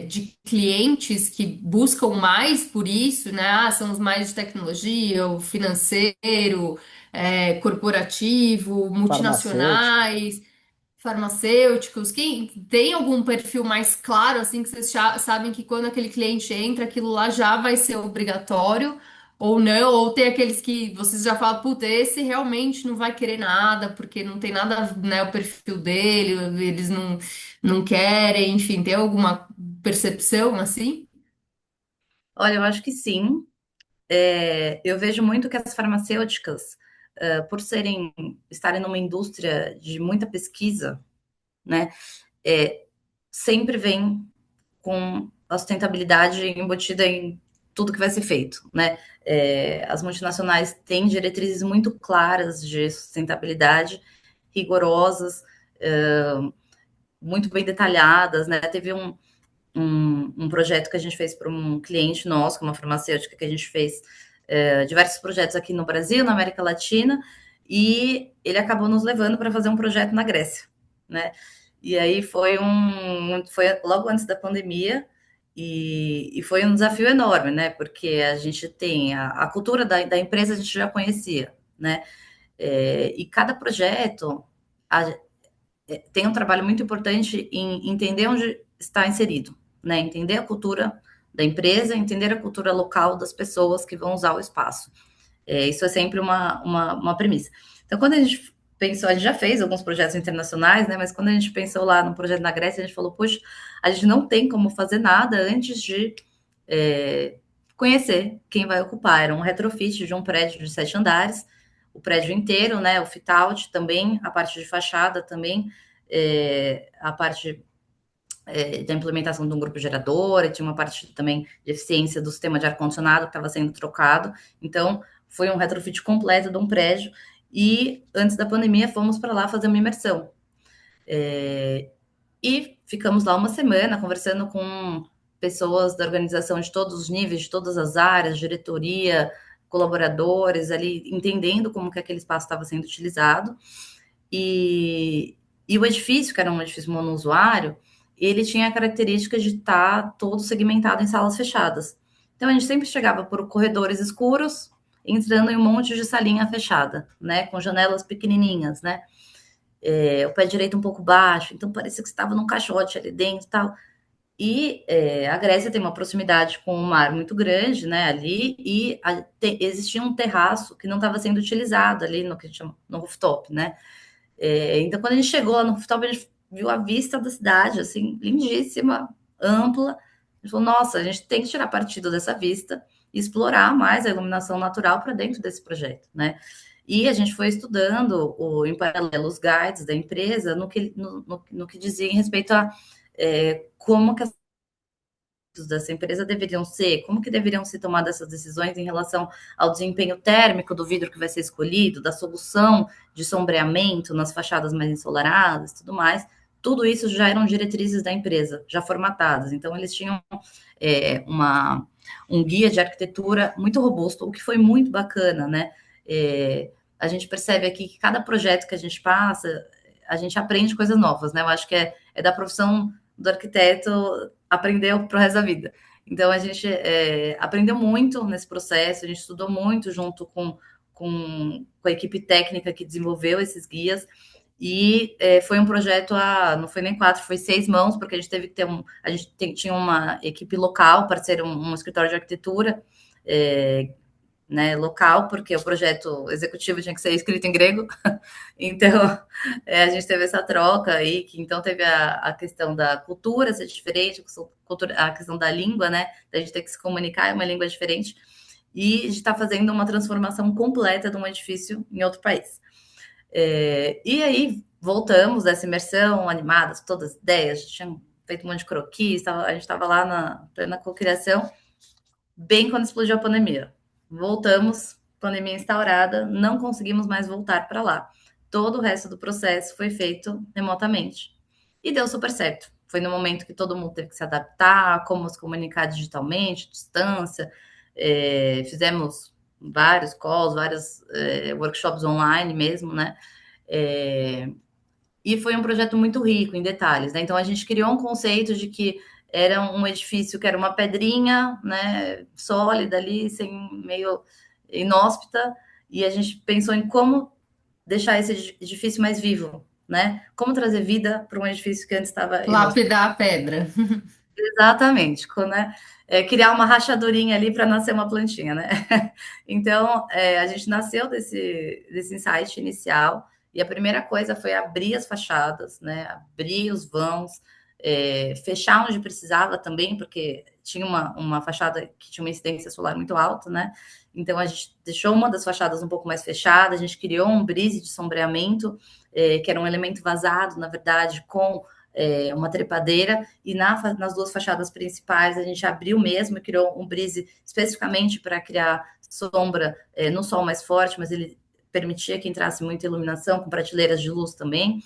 de clientes que buscam mais por isso, né? Ah, são os mais de tecnologia, o financeiro, corporativo, Farmacêutico. multinacionais, farmacêuticos, quem tem algum perfil mais claro, assim, que vocês sabem que quando aquele cliente entra, aquilo lá já vai ser obrigatório, ou não, ou tem aqueles que vocês já falam, puta, esse realmente não vai querer nada, porque não tem nada, né, o perfil dele, eles não querem, enfim, tem alguma percepção assim? Olha, eu acho que sim. Eu vejo muito que as farmacêuticas, por estarem numa indústria de muita pesquisa, né, sempre vem com a sustentabilidade embutida em tudo que vai ser feito, né? As multinacionais têm diretrizes muito claras de sustentabilidade, rigorosas, é, muito bem detalhadas, né? Teve um projeto que a gente fez para um cliente nosso, uma farmacêutica, que a gente fez diversos projetos aqui no Brasil, na América Latina, e ele acabou nos levando para fazer um projeto na Grécia, né? E aí foi logo antes da pandemia, e foi um desafio enorme, né? Porque a gente tem a cultura da empresa, a gente já conhecia, né? E cada projeto a, tem um trabalho muito importante em entender onde está inserido, né? Entender a cultura da empresa, entender a cultura local das pessoas que vão usar o espaço. Isso é sempre uma premissa. Então, quando a gente pensou, a gente já fez alguns projetos internacionais, né? Mas quando a gente pensou lá no projeto na Grécia, a gente falou, puxa, a gente não tem como fazer nada antes de é, conhecer quem vai ocupar. Era um retrofit de um prédio de 7 andares, o prédio inteiro, né? O fit-out também, a parte de fachada também, a parte da implementação de um grupo gerador, e tinha uma parte também de eficiência do sistema de ar-condicionado que estava sendo trocado. Então, foi um retrofit completo de um prédio. E antes da pandemia, fomos para lá fazer uma imersão. E ficamos lá uma semana conversando com pessoas da organização de todos os níveis, de todas as áreas, diretoria, colaboradores, ali entendendo como que aquele espaço estava sendo utilizado. E o edifício, que era um edifício monousuário, ele tinha a característica de estar todo segmentado em salas fechadas. Então a gente sempre chegava por corredores escuros, entrando em um monte de salinha fechada, né, com janelas pequenininhas, né, o pé direito um pouco baixo, então parecia que estava num caixote ali dentro e tal. E a Grécia tem uma proximidade com o mar muito grande, né, ali, e existia um terraço que não estava sendo utilizado ali no que a gente chama no rooftop, né. Então, quando a gente chegou lá no rooftop, a gente viu a vista da cidade, assim, lindíssima, ampla. A gente falou, nossa, a gente tem que tirar partido dessa vista e explorar mais a iluminação natural para dentro desse projeto, né? E a gente foi estudando, em paralelo, os guides da empresa no que dizia em respeito a como que dessa empresa deveriam ser, como que deveriam ser tomadas essas decisões em relação ao desempenho térmico do vidro que vai ser escolhido, da solução de sombreamento nas fachadas mais ensolaradas, tudo mais. Tudo isso já eram diretrizes da empresa, já formatadas. Então, eles tinham é, uma, um guia de arquitetura muito robusto, o que foi muito bacana, né? A gente percebe aqui que cada projeto que a gente passa, a gente aprende coisas novas, né? Eu acho que é da profissão do arquiteto aprender para o resto da vida. Então, a gente aprendeu muito nesse processo, a gente estudou muito junto com a equipe técnica que desenvolveu esses guias, e foi um projeto não foi nem 4, foi 6 mãos, porque a gente teve que ter tinha uma equipe local para ser um escritório de arquitetura, é, né, local, porque o projeto executivo tinha que ser escrito em grego. Então, a gente teve essa troca aí, que então teve a questão da cultura ser diferente, a questão da língua, né, da gente ter que se comunicar em uma língua diferente, e de estar fazendo uma transformação completa de um edifício em outro país. E aí voltamos dessa imersão, animadas, todas as ideias, tinham feito um monte de croquis, a gente estava lá na plena cocriação, bem quando explodiu a pandemia. Voltamos, pandemia instaurada, não conseguimos mais voltar para lá. Todo o resto do processo foi feito remotamente. E deu super certo. Foi no momento que todo mundo teve que se adaptar, como se comunicar digitalmente, distância. Fizemos vários calls, vários workshops online mesmo, né? É, e foi um projeto muito rico em detalhes, né? Então a gente criou um conceito de que era um edifício que era uma pedrinha, né, sólida ali, sem meio inóspita, e a gente pensou em como deixar esse edifício mais vivo, né? Como trazer vida para um edifício que antes estava inóspito. Lapidar a pedra. Exatamente, né? Criar uma rachadurinha ali para nascer uma plantinha, né? Então, a gente nasceu desse insight inicial, e a primeira coisa foi abrir as fachadas, né? Abrir os vãos, fechar onde precisava também, porque tinha uma fachada que tinha uma incidência solar muito alta, né? Então, a gente deixou uma das fachadas um pouco mais fechada, a gente criou um brise de sombreamento, que era um elemento vazado, na verdade, com uma trepadeira, e nas duas fachadas principais a gente abriu mesmo e criou um brise especificamente para criar sombra no sol mais forte, mas ele permitia que entrasse muita iluminação, com prateleiras de luz também.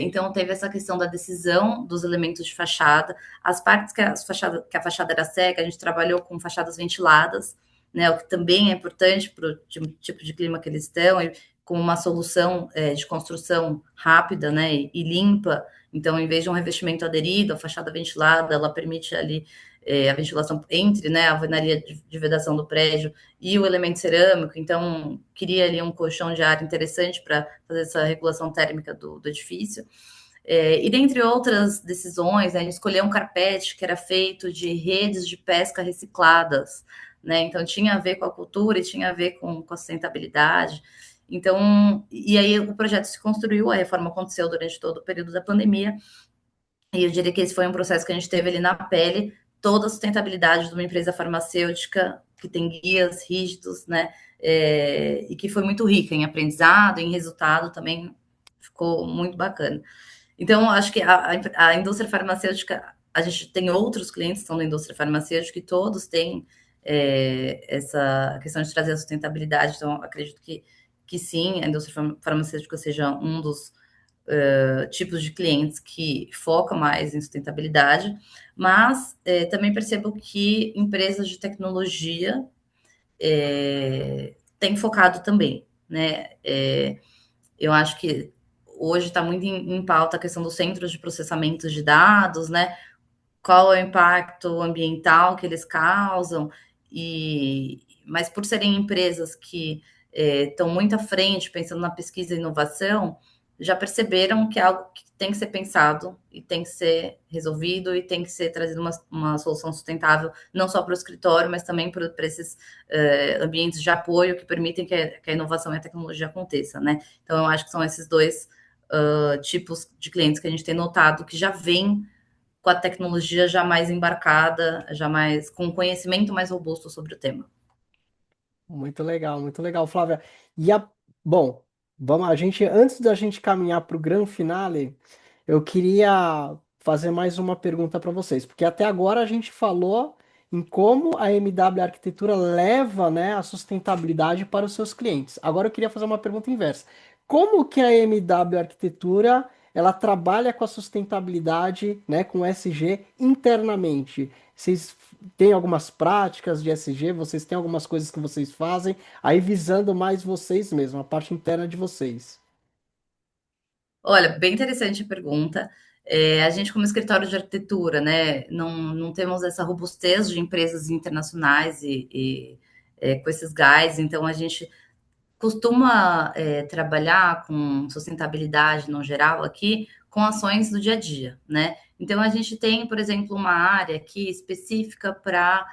Então teve essa questão da decisão dos elementos de fachada, as partes que a fachada era cega, a gente trabalhou com fachadas ventiladas, né, o que também é importante para o tipo de clima que eles estão, e com uma solução de construção rápida, né, e limpa. Então, em vez de um revestimento aderido, a fachada ventilada, ela permite ali a ventilação entre, né, a alvenaria de vedação do prédio e o elemento cerâmico. Então, cria ali um colchão de ar interessante para fazer essa regulação térmica do edifício. E dentre outras decisões, né, escolher um carpete que era feito de redes de pesca recicladas, né? Então, tinha a ver com a cultura e tinha a ver com a sustentabilidade. Então, e aí o projeto se construiu, a reforma aconteceu durante todo o período da pandemia, e eu diria que esse foi um processo que a gente teve ali na pele, toda a sustentabilidade de uma empresa farmacêutica que tem guias rígidos, né? E que foi muito rica em aprendizado, em resultado também ficou muito bacana. Então, acho que a indústria farmacêutica, a gente tem outros clientes que são da indústria farmacêutica e todos têm essa questão de trazer a sustentabilidade. Então, acredito que sim, a indústria farmacêutica seja um dos tipos de clientes que focam mais em sustentabilidade, mas também percebo que empresas de tecnologia têm focado também, né? Eu acho que hoje está muito em pauta a questão dos centros de processamento de dados, né? Qual é o impacto ambiental que eles causam, mas por serem empresas que estão muito à frente, pensando na pesquisa e inovação, já perceberam que é algo que tem que ser pensado e tem que ser resolvido e tem que ser trazido uma solução sustentável, não só para o escritório, mas também para esses ambientes de apoio que permitem que a inovação e a tecnologia aconteça, né? Então, eu acho que são esses dois tipos de clientes que a gente tem notado que já vêm com a tecnologia já mais embarcada, já mais com conhecimento mais robusto sobre o tema. Muito legal, Flávia. E bom, vamos, antes da gente caminhar para o grande finale, eu queria fazer mais uma pergunta para vocês, porque até agora a gente falou em como a MW Arquitetura leva, né, a sustentabilidade para os seus clientes. Agora eu queria fazer uma pergunta inversa. Como que a MW Arquitetura ela trabalha com a sustentabilidade, né, com SG internamente? Vocês têm algumas práticas de SG, vocês têm algumas coisas que vocês fazem, aí visando mais vocês mesmos, a parte interna de vocês. Olha, bem interessante a pergunta. A gente, como escritório de arquitetura, né, não temos essa robustez de empresas internacionais com esses guides, então a gente costuma trabalhar com sustentabilidade no geral aqui com ações do dia a dia, né? Então a gente tem, por exemplo, uma área aqui específica para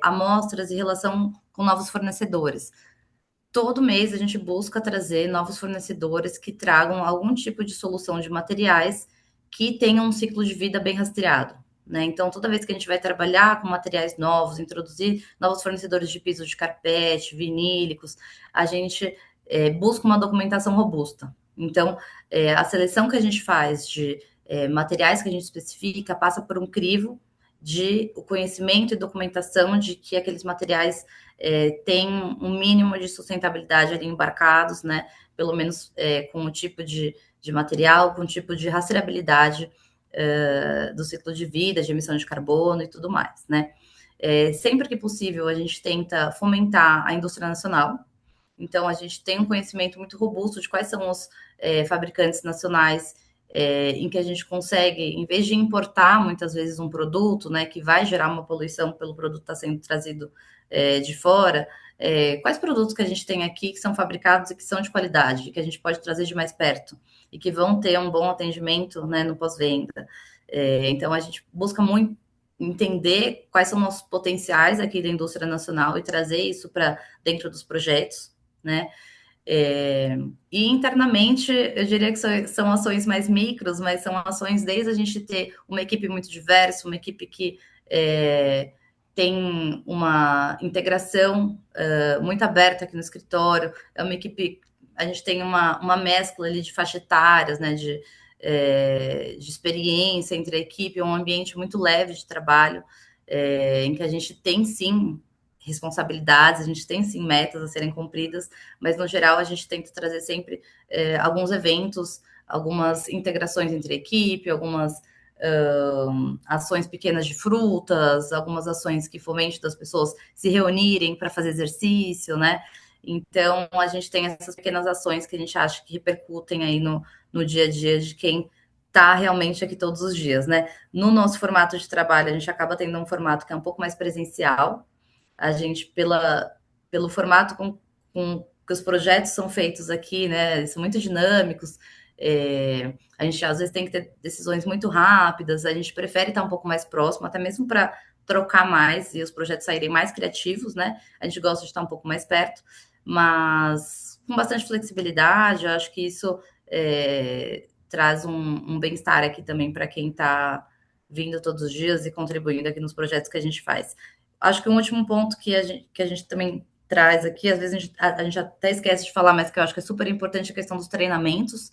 amostras em relação com novos fornecedores. Todo mês a gente busca trazer novos fornecedores que tragam algum tipo de solução de materiais que tenham um ciclo de vida bem rastreado, né? Então, toda vez que a gente vai trabalhar com materiais novos, introduzir novos fornecedores de piso de carpete, vinílicos, a gente busca uma documentação robusta. Então, a seleção que a gente faz de materiais que a gente especifica passa por um crivo de o conhecimento e documentação de que aqueles materiais têm um mínimo de sustentabilidade ali embarcados, né? Pelo menos com o tipo de material, com o tipo de rastreabilidade do ciclo de vida, de emissão de carbono e tudo mais, né? Sempre que possível, a gente tenta fomentar a indústria nacional. Então, a gente tem um conhecimento muito robusto de quais são os fabricantes nacionais em que a gente consegue, em vez de importar muitas vezes um produto, né, que vai gerar uma poluição pelo produto estar sendo trazido de fora, quais produtos que a gente tem aqui que são fabricados e que são de qualidade, que a gente pode trazer de mais perto e que vão ter um bom atendimento, né, no pós-venda. Então, a gente busca muito entender quais são nossos potenciais aqui da indústria nacional e trazer isso para dentro dos projetos, né? E internamente, eu diria que são ações mais micros, mas são ações desde a gente ter uma equipe muito diversa, uma equipe que tem uma integração muito aberta aqui no escritório, é uma equipe, a gente tem uma mescla ali de faixa etárias, né, de experiência entre a equipe, é um ambiente muito leve de trabalho, em que a gente tem sim responsabilidades, a gente tem sim metas a serem cumpridas, mas no geral a gente tenta trazer sempre alguns eventos, algumas integrações entre a equipe, algumas ações pequenas de frutas, algumas ações que fomentem das pessoas se reunirem para fazer exercício, né? Então a gente tem essas pequenas ações que a gente acha que repercutem aí no dia a dia de quem está realmente aqui todos os dias, né? No nosso formato de trabalho, a gente acaba tendo um formato que é um pouco mais presencial, a gente, pelo formato com que os projetos são feitos aqui, né? São muito dinâmicos. A gente às vezes tem que ter decisões muito rápidas, a gente prefere estar um pouco mais próximo, até mesmo para trocar mais e os projetos saírem mais criativos, né? A gente gosta de estar um pouco mais perto, mas com bastante flexibilidade, eu acho que isso traz um bem-estar aqui também para quem está vindo todos os dias e contribuindo aqui nos projetos que a gente faz. Acho que um último ponto que a gente também traz aqui, às vezes a gente até esquece de falar, mas que eu acho que é super importante a questão dos treinamentos.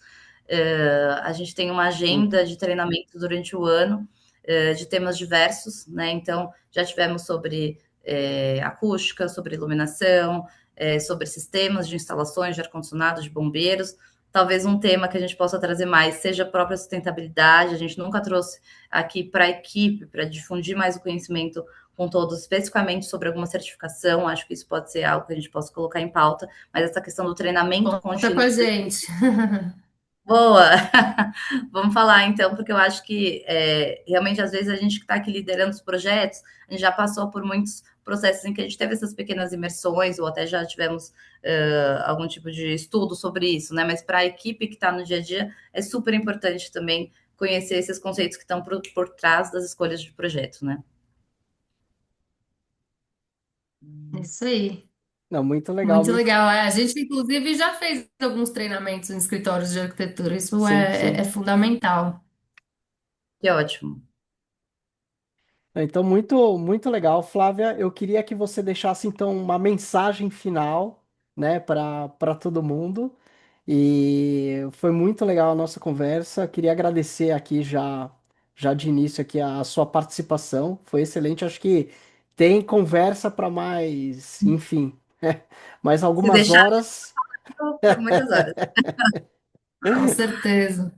A gente tem uma agenda de treinamento durante o ano, de temas diversos, né? Então, já tivemos sobre acústica, sobre iluminação, sobre sistemas de instalações de ar-condicionado, de bombeiros. Talvez um tema que a gente possa trazer mais seja a própria sustentabilidade. A gente nunca trouxe aqui para a equipe, para difundir mais o conhecimento com todos, especificamente sobre alguma certificação. Acho que isso pode ser algo que a gente possa colocar em pauta, mas essa questão do treinamento Conta com a contínuo. gente. Boa! Vamos falar então, porque eu acho que realmente às vezes a gente que está aqui liderando os projetos, a gente já passou por muitos processos em que a gente teve essas pequenas imersões, ou até já tivemos algum tipo de estudo sobre isso, né? Mas para a equipe que está no dia a dia, é super importante também conhecer esses conceitos que estão por trás das escolhas de projeto, né? É isso aí. Não, muito legal, Muito muito. legal. A gente, inclusive, já fez alguns treinamentos em escritórios de arquitetura. Isso Sim, é sim. fundamental. Que ótimo. Então, muito, muito legal, Flávia. Eu queria que você deixasse então uma mensagem final, né, para todo mundo. E foi muito legal a nossa conversa. Queria agradecer aqui já de início aqui a sua participação. Foi excelente. Acho que tem conversa para mais, enfim, mais Se algumas deixar horas. por muitas horas. Com certeza.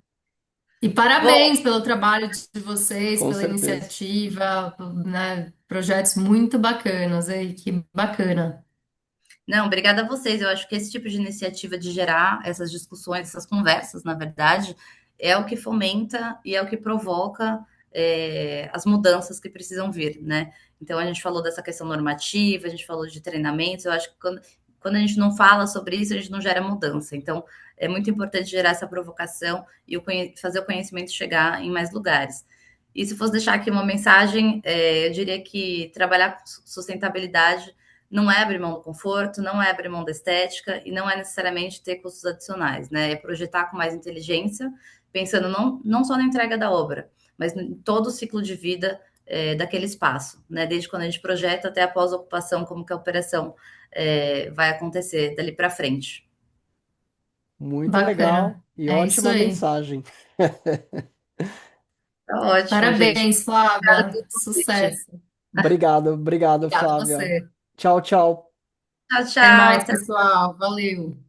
E Bom, parabéns pelo trabalho de vocês, Com pela certeza. iniciativa, né? Projetos muito bacanas aí, que bacana. não, obrigada a vocês. Eu acho que esse tipo de iniciativa de gerar essas discussões, essas conversas, na verdade, é o que fomenta e é o que provoca as mudanças que precisam vir, né? Então, a gente falou dessa questão normativa, a gente falou de treinamentos. Eu acho que quando a gente não fala sobre isso, a gente não gera mudança. Então, é muito importante gerar essa provocação e fazer o conhecimento chegar em mais lugares. E se fosse deixar aqui uma mensagem, eu diria que trabalhar com sustentabilidade não é abrir mão do conforto, não é abrir mão da estética e não é necessariamente ter custos adicionais, né? É projetar com mais inteligência, pensando não só na entrega da obra, mas em todo o ciclo de vida daquele espaço, né? Desde quando a gente projeta até a pós-ocupação, como que a operação vai acontecer dali para frente. Muito legal Bacana. e É isso ótima aí. mensagem. Tá ótimo, gente. Parabéns, Obrigada Flávia. pelo convite. Sucesso. Obrigado, obrigado, Obrigada a Flávia. você. Tchau, tchau. Tchau, Até tchau. mais, Até pessoal. Valeu.